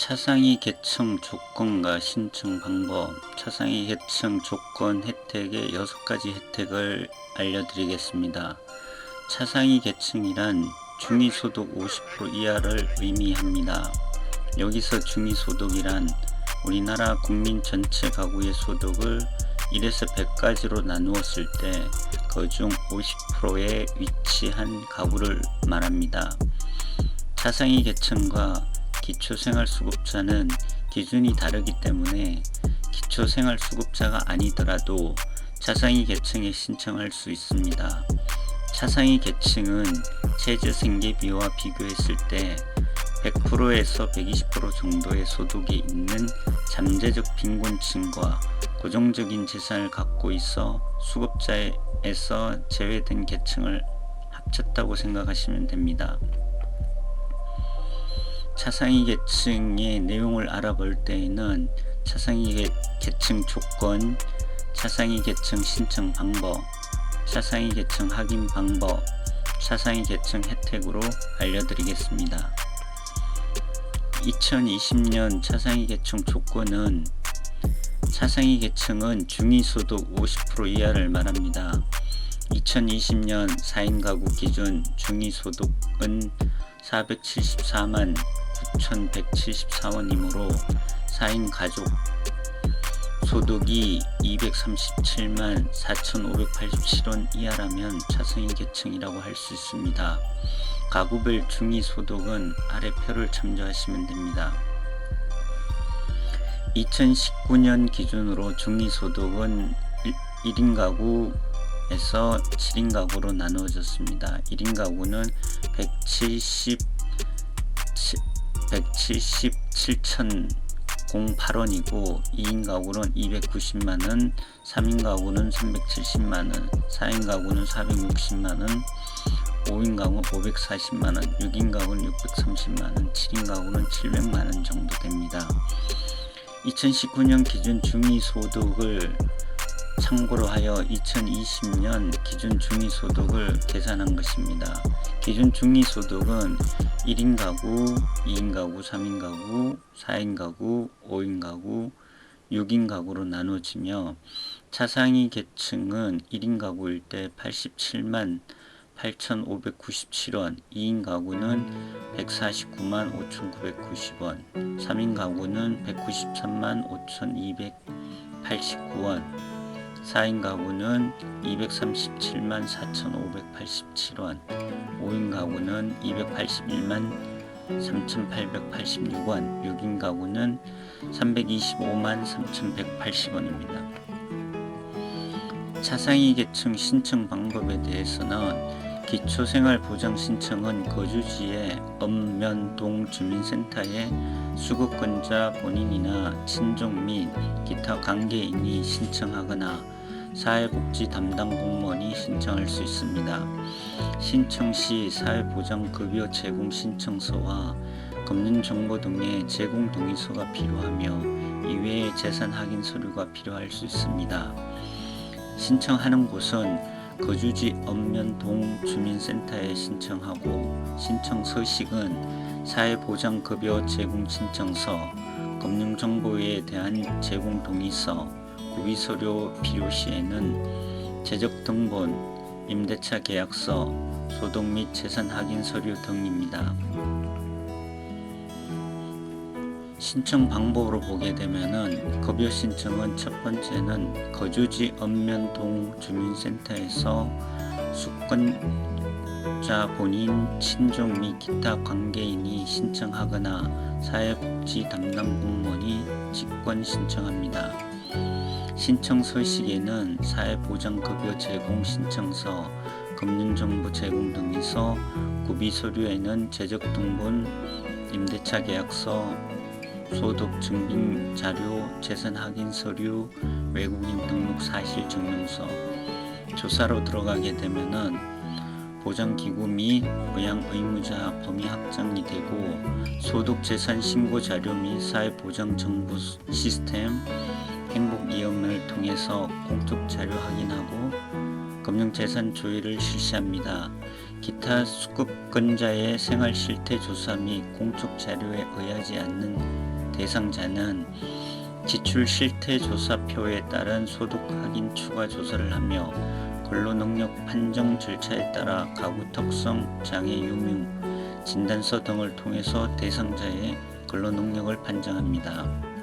차상위 계층 조건과 신청 방법. 차상위 계층 조건 혜택의 6가지 혜택을 알려드리겠습니다. 차상위 계층이란 중위소득 50% 이하를 의미합니다. 여기서 중위소득이란 우리나라 국민 전체 가구의 소득을 1에서 100가지로 나누었을 때 그중 50%에 위치한 가구를 말합니다. 차상위 계층과 기초생활수급자는 기준이 다르기 때문에 기초생활수급자가 아니더라도 차상위 계층에 신청할 수 있습니다. 차상위 계층은 최저생계비와 비교했을 때 100%에서 120% 정도의 소득이 있는 잠재적 빈곤층과 고정적인 재산을 갖고 있어 수급자에서 제외된 계층을 합쳤다고 생각하시면 됩니다. 차상위 계층의 내용을 알아볼 때에는 차상위 계층 조건, 차상위 계층 신청 방법, 차상위 계층 확인 방법, 차상위 계층 혜택으로 알려드리겠습니다. 2020년 차상위 계층 조건은 차상위 계층은 중위소득 50% 이하를 말합니다. 2020년 4인 가구 기준 중위소득은 474만 9,174원이므로 4인 가족 소득이 237만 4,587원 이하라면 차상위 계층이라고 할 수 있습니다. 가구별 중위소득은 아래 표를 참조하시면 됩니다. 2019년 기준으로 중위소득은 1인 가구에서 7인 가구로 나누어졌습니다. 1인 가구는 177,008원이고 2인 가구는 290만원, 3인 가구는 370만원, 4인 가구는 460만원, 5인 가구는 540만원, 6인 가구는 630만원, 7인 가구는 700만원 정도 됩니다. 2019년 기준 중위소득을 참고로 하여 2020년 기준 중위소득을 계산한 것입니다. 기준 중위소득은 1인 가구, 2인 가구, 3인 가구, 4인 가구, 5인 가구, 6인 가구로 나눠지며 차상위 계층은 1인 가구일 때 87만 8,597원, 2인 가구는 149만 5,990원, 3인 가구는 193만 5,289원, 4인 가구는 237만 4,587원, 5인 가구는 281만 3,886원, 6인 가구는 325만 3,180원입니다. 차상위 계층 신청 방법에 대해서는 기초생활보장 신청은 거주지의 읍면동 주민센터에 수급권자 본인이나 친족 및 기타 관계인이 신청하거나 사회복지 담당 공무원이 신청할 수 있습니다. 신청 시 사회보장급여 제공 신청서와 금융정보 등의 제공 동의서가 필요하며 이외에 재산 확인 서류가 필요할 수 있습니다. 신청하는 곳은 거주지 읍면동 주민센터에 신청하고 신청 서식은 사회보장급여 제공 신청서, 금융정보에 대한 제공 동의서, 구비서류 필요시에는 재적등본, 임대차 계약서, 소득 및 재산 확인 서류 등입니다. 신청 방법으로 보게 되면은 급여 신청은 첫 번째는 거주지 읍면동 주민센터에서 수권자 본인, 친족 및 기타 관계인이 신청하거나 사회복지 담당 공무원이 직권 신청합니다. 신청 서식에는 사회보장급여 제공 신청서, 금융정보 제공 동의서, 구비서류에는 재적등본, 임대차 계약서, 소득 증빙 자료, 재산 확인 서류, 외국인 등록 사실 증명서, 조사로 들어가게 되면은 보장기구 및 부양 의무자 범위 확정이 되고 소득 재산 신고 자료 및 사회보장 정보 시스템 행복이용을 통해서 공적 자료 확인하고 금융재산 조회를 실시합니다. 기타 수급권자의 생활실태 조사 및 공적 자료에 의하지 않는 대상자는 지출 실태조사표에 따른 소득 확인 추가 조사를 하며 근로능력 판정 절차에 따라 가구 특성, 장애 유무, 진단서 등을 통해서 대상자의 근로능력을 판정합니다.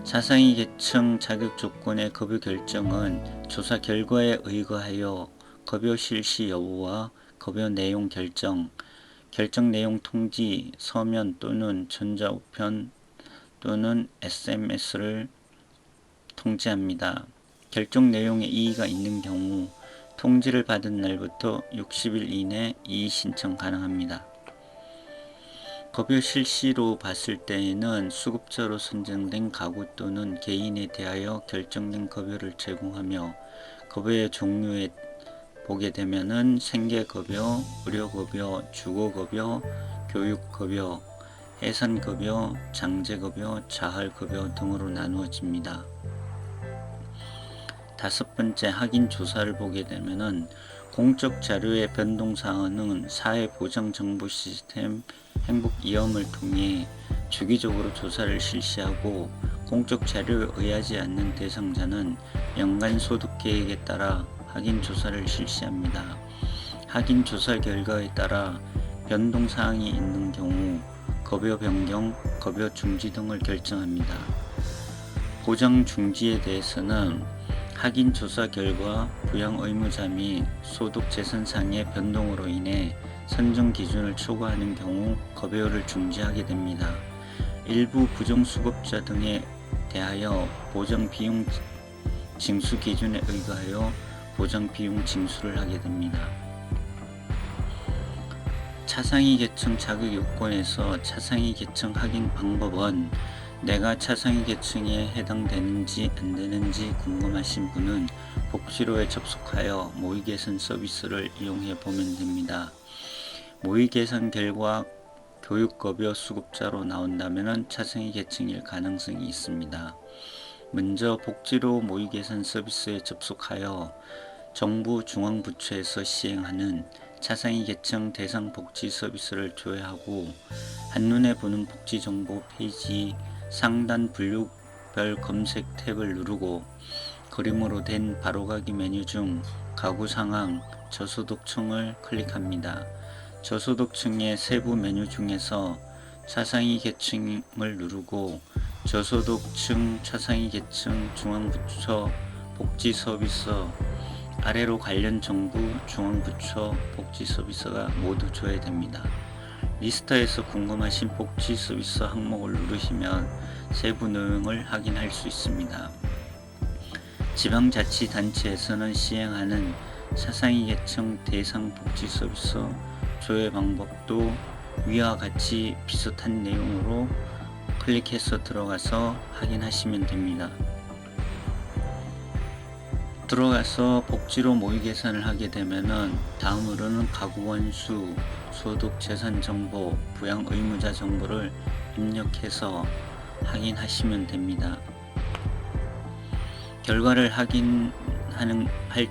차상위 계층 자격 조건의 급여 결정은 조사 결과에 의거하여 급여 실시 여부와 급여 내용 결정 내용 통지, 서면 또는 전자우편 또는 SMS를 통지합니다. 결정 내용에 이의가 있는 경우 통지를 받은 날부터 60일 이내 이의 신청 가능합니다. 급여 실시로 봤을 때에는 수급자로 선정된 가구 또는 개인에 대하여 결정된 급여를 제공하며 급여의 종류에 보게 되면은 생계급여, 의료급여, 주거급여, 교육급여, 해산급여, 장제급여, 자활급여 등으로 나누어집니다. 다섯 번째, 확인 조사를 보게 되면은 공적 자료의 변동사항은 사회보장정보 시스템 행복이험을 통해 주기적으로 조사를 실시하고 공적 자료에 의하지 않는 대상자는 연간 소득계획에 따라 확인 조사를 실시합니다. 확인 조사 결과에 따라 변동사항이 있는 경우 급여 변경, 급여 중지 등을 결정합니다. 보장 중지에 대해서는 확인 조사 결과 부양 의무자 및 소득 재산상의 변동으로 인해 선정 기준을 초과하는 경우 급여를 중지하게 됩니다. 일부 부정수급자 등에 대하여 보장 비용 징수 기준에 의거하여 보장 비용 징수를 하게 됩니다. 차상위 계층 자격 요건에서 차상위 계층 확인 방법은 내가 차상위 계층에 해당되는지 안 되는지 궁금하신 분은 복지로에 접속하여 모의 개선 서비스를 이용해 보면 됩니다. 모의 개선 결과 교육급여 수급자로 나온다면 차상위 계층일 가능성이 있습니다. 먼저 복지로 모의 개선 서비스에 접속하여 정부 중앙부처에서 시행하는 차상위 계층 대상 복지 서비스를 조회하고 한눈에 보는 복지 정보 페이지 상단 분류별 검색 탭을 누르고 그림으로 된 바로가기 메뉴 중 가구 상황, 저소득층을 클릭합니다. 저소득층의 세부 메뉴 중에서 차상위 계층을 누르고 저소득층 차상위 계층 중앙부처 복지 서비스 아래로 관련 정부 중앙부처 복지 서비스가 모두 조회됩니다. 리스트에서 궁금하신 복지 서비스 항목을 누르시면 세부 내용을 확인할 수 있습니다. 지방자치단체에서는 시행하는 차상위 계층 대상 복지 서비스 조회 방법도 위와 같이 비슷한 내용으로 클릭해서 들어가서 확인하시면 됩니다. 들어가서 복지로 모의 계산을 하게 되면은 다음으로는 가구 원수, 소득 재산 정보, 부양 의무자 정보를 입력해서 확인하시면 됩니다. 결과를 할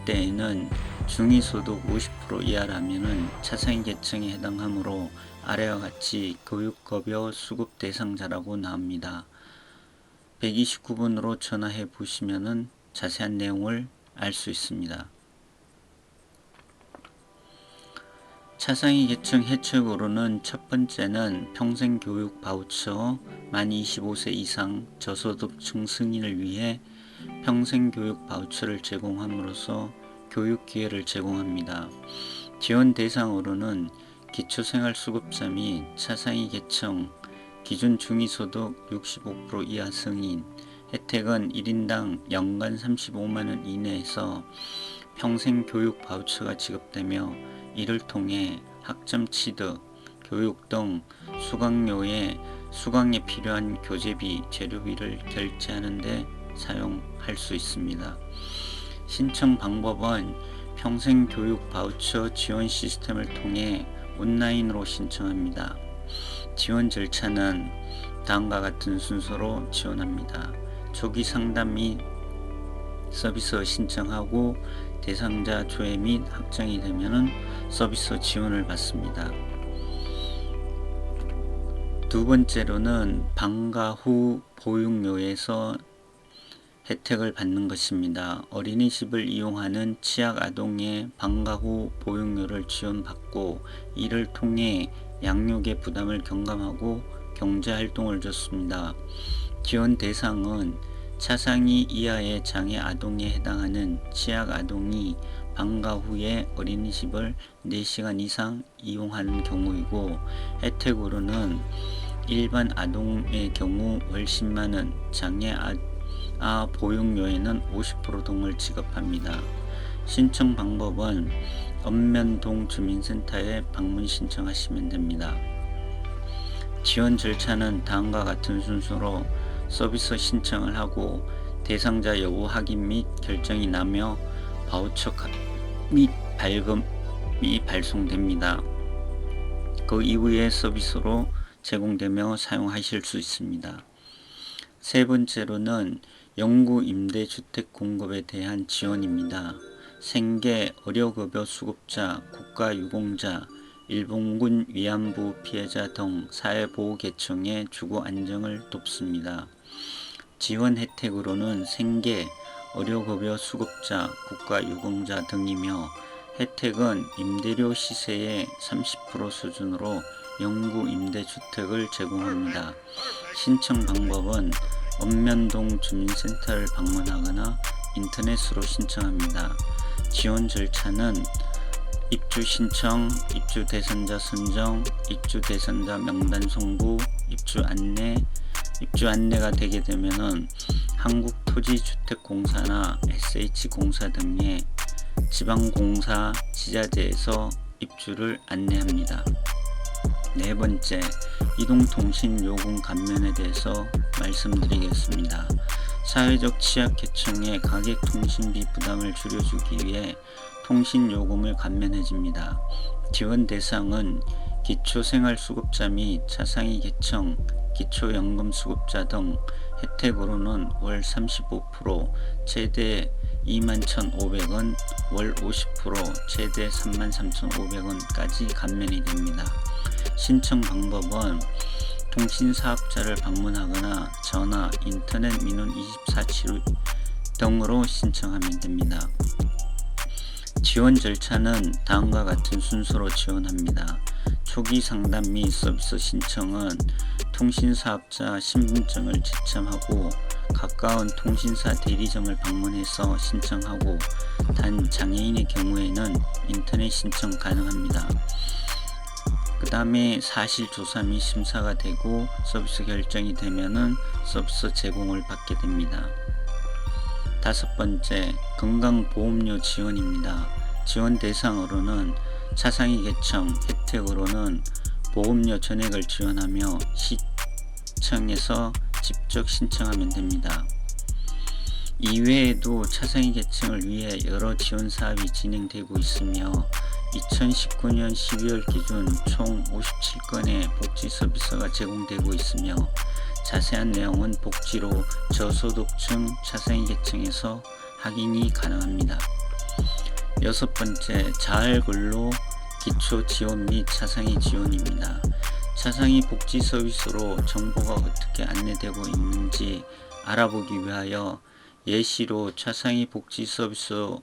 때에는 중위소득 50% 이하라면은 차상위 계층에 해당하므로 아래와 같이 교육급여 수급 대상자라고 나옵니다. 129번으로 전화해 보시면은 자세한 내용을 알 수 있습니다. 차상위 계층 혜택으로는 첫 번째는 평생교육 바우처 만 25세 이상 저소득층 승인을 위해 평생교육 바우처를 제공함으로써 교육 기회를 제공합니다. 지원 대상으로는 기초생활수급자 및 차상위 계층, 기준 중위소득 65% 이하 승인, 혜택은 1인당 연간 35만원 이내에서 평생교육 바우처가 지급되며 이를 통해 학점 취득, 교육 등 수강에 필요한 교재비, 재료비를 결제하는 데 사용할 수 있습니다. 신청 방법은 평생교육 바우처 지원 시스템을 통해 온라인으로 신청합니다. 지원 절차는 다음과 같은 순서로 지원합니다. 초기 상담 및 서비스 신청하고 대상자 조회 및 확정이 되면 서비스 지원을 받습니다. 두 번째로는 방과 후 보육료에서 혜택을 받는 것입니다. 어린이집을 이용하는 취약 아동의 방과 후 보육료를 지원받고 이를 통해 양육의 부담을 경감하고 경제활동을 줬습니다. 지원 대상은 차상위 이하의 장애 아동에 해당하는 취약 아동이 방과 후에 어린이집을 4시간 이상 이용하는 경우이고, 혜택으로는 일반 아동의 경우 월 10만원, 장애 보육료에는 50% 등을 지급합니다. 신청 방법은 읍면동 주민센터에 방문 신청하시면 됩니다. 지원 절차는 다음과 같은 순서로 서비스 신청을 하고 대상자 여부 확인 및 결정이 나며 바우처 및 발급이 발송됩니다. 그 이후에 서비스로 제공되며 사용하실 수 있습니다. 세 번째로는 영구 임대주택 공급에 대한 지원입니다. 생계, 의료급여 수급자, 국가유공자, 일본군 위안부 피해자 등 사회보호계층의 주거 안정을 돕습니다. 지원 혜택으로는 생계, 의료급여 수급자, 국가유공자 등이며, 혜택은 임대료 시세의 30% 수준으로 영구 임대주택을 제공합니다. 신청 방법은 읍면동 주민센터를 방문하거나 인터넷으로 신청합니다. 지원 절차는 입주 신청, 입주 대상자 선정, 입주 대상자 명단 송부, 입주 안내가 되게 되면은 한국토지주택공사나 SH공사 등의 지방공사 지자체에서 입주를 안내합니다. 네 번째, 이동통신요금 감면에 대해서 말씀드리겠습니다. 사회적 취약계층의 가계통신비 부담을 줄여주기 위해 통신요금을 감면해줍니다. 지원 대상은 기초생활수급자 및 차상위 계층, 기초연금수급자 등. 혜택으로는 월 35%, 최대 21,500원, 월 50%, 최대 33,500원까지 감면이 됩니다. 신청 방법은 통신사업자를 방문하거나 전화, 인터넷 민원 24/7 등으로 신청하면 됩니다. 지원 절차는 다음과 같은 순서로 지원합니다. 초기 상담 및 서비스 신청은 통신사업자 신분증을 제참하고 가까운 통신사 대리점을 방문해서 신청하고, 단 장애인의 경우에는 인터넷 신청 가능합니다. 그 다음에 사실조사 및 심사가 되고 서비스 결정이 되면은 서비스 제공을 받게 됩니다. 다섯 번째, 건강보험료 지원입니다. 지원 대상으로는 차상위 계층, 혜택으로는 보험료 전액을 지원하며 시청에서 직접 신청하면 됩니다. 이외에도 차상위 계층을 위해 여러 지원 사업이 진행되고 있으며 2019년 12월 기준 총 57건의 복지 서비스가 제공되고 있으며, 자세한 내용은 복지로 저소득층 차상위 계층에서 확인이 가능합니다. 여섯 번째, 자활근로 기초 지원 및 차상위 지원입니다. 차상위 복지 서비스로 정보가 어떻게 안내되고 있는지 알아보기 위하여 예시로 차상위 복지 서비스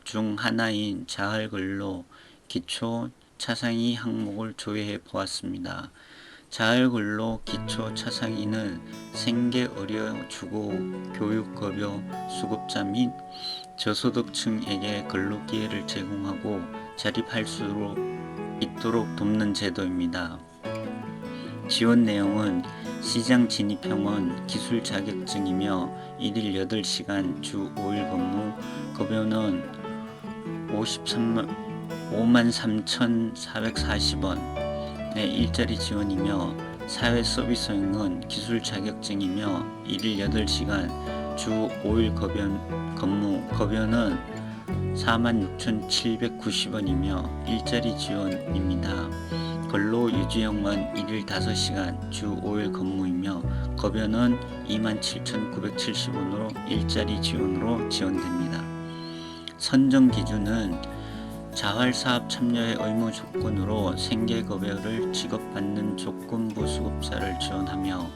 중 하나인 자활근로 기초 차상위 항목을 조회해 보았습니다. 자활근로 기초 차상위는 생계 의료 주거 교육급여 수급자 및 저소득층에게 근로 기회를 제공하고 자립할 수 있도록 돕는 제도입니다. 지원 내용은 시장 진입형은 기술 자격증이며 1일 8시간 주 5일 근무, 급여는 53,440원의 일자리 지원이며, 사회 서비스형은 기술 자격증이며 1일 8시간 주 5일 근무, 급여는 46,790원이며 일자리 지원입니다. 근로유지형은 1일 5시간 주 5일 근무이며 급여는 27,970원으로 일자리 지원으로 지원됩니다. 선정 기준은 자활사업 참여의 의무 조건으로 생계급여를 지급받는 조건부 수급자를 지원하며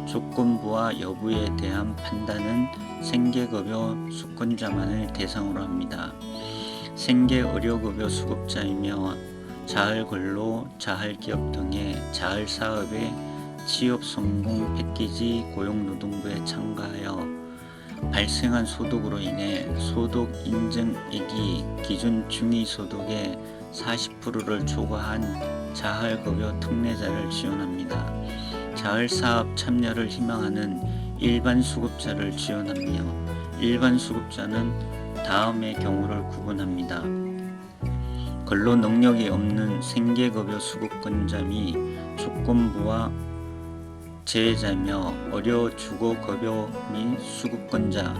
조건부와 여부에 대한 판단은 생계급여 수권자만을 대상으로 합니다. 생계의료급여 수급자이며 자활근로, 자활기업 등의 자활사업의 취업성공 패키지 고용노동부에 참가하여 발생한 소득으로 인해 소득 인증액이 기준 중위소득의 40%를 초과한 자활급여 특례자를 지원합니다. 자활사업 참여를 희망하는 일반 수급자를 지원하며 일반 수급자는 다음의 경우를 구분합니다. 근로 능력이 없는 생계급여 수급권자 및 조건부와 재해자며 의료 주거급여 및 수급권자,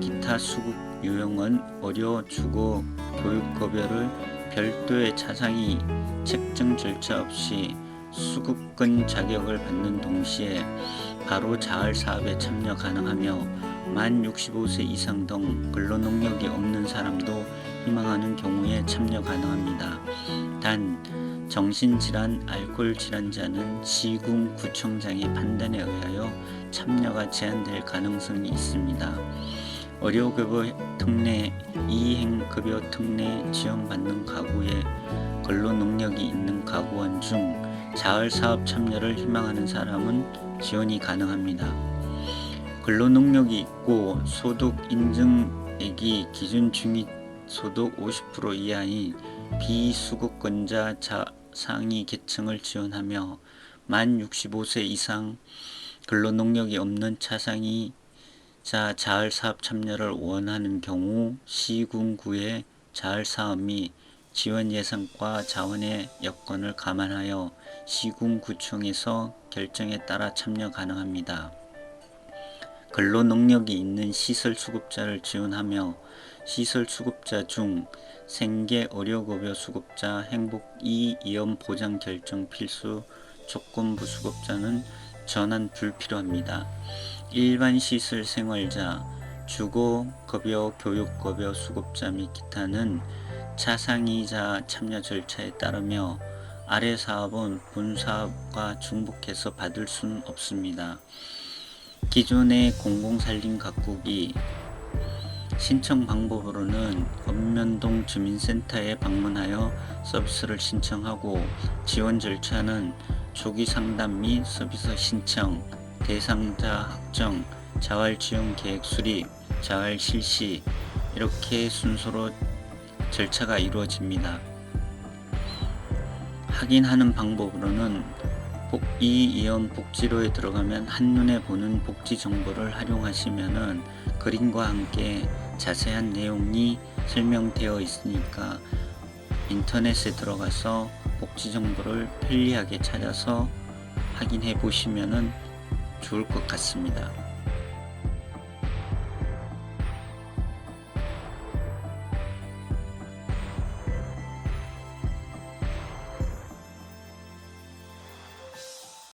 기타 수급 유형은 의료 주거 교육급여를 별도의 차상위 책정 절차 없이 수급권 자격을 받는 동시에 바로 자활사업에 참여 가능하며 만 65세 이상 등 근로능력이 없는 사람도 희망하는 경우에 참여 가능합니다. 단 정신질환, 알코올 질환자는 시군 구청장의 판단에 의하여 참여가 제한될 가능성이 있습니다. 의료급여 특례, 이행급여 특례 지원받는 가구에 근로능력이 있는 가구원 중 자활사업 참여를 희망하는 사람은 지원이 가능합니다. 근로능력이 있고 소득 인증액이 기준 중위소득 50% 이하인 비수급권자 상위 계층을 지원하며 만 65세 이상 근로능력이 없는 차상위자 자활사업 참여를 원하는 경우 시군구의 자활사업 및 지원 예산과 자원의 여건을 감안하여 시군구청에서 결정에 따라 참여 가능합니다. 근로능력이 있는 시설수급자를 지원하며 시설수급자 중 생계의료급여 수급자, 행복 2이연 보장 결정 필수 조건부 수급자는 전환 불필요합니다. 일반 시설 생활자, 주거급여, 교육급여 수급자 및 기타는 차상위자 참여 절차에 따르며 아래 사업은 본 사업과 중복해서 받을 수는 없습니다. 기존의 공공살림 가꾸기 신청 방법으로는 읍면동 주민센터에 방문하여 서비스를 신청하고 지원 절차는 조기 상담 및 서비스 신청, 대상자 확정, 자활 지원 계획 수립, 자활 실시 이렇게 순서로 절차가 이루어집니다. 확인하는 방법으로는 이이연 복지로에 들어가면 한눈에 보는 복지 정보를 활용하시면은 그림과 함께 자세한 내용이 설명되어 있으니까 인터넷에 들어가서 복지 정보를 편리하게 찾아서 확인해 보시면은 좋을 것 같습니다.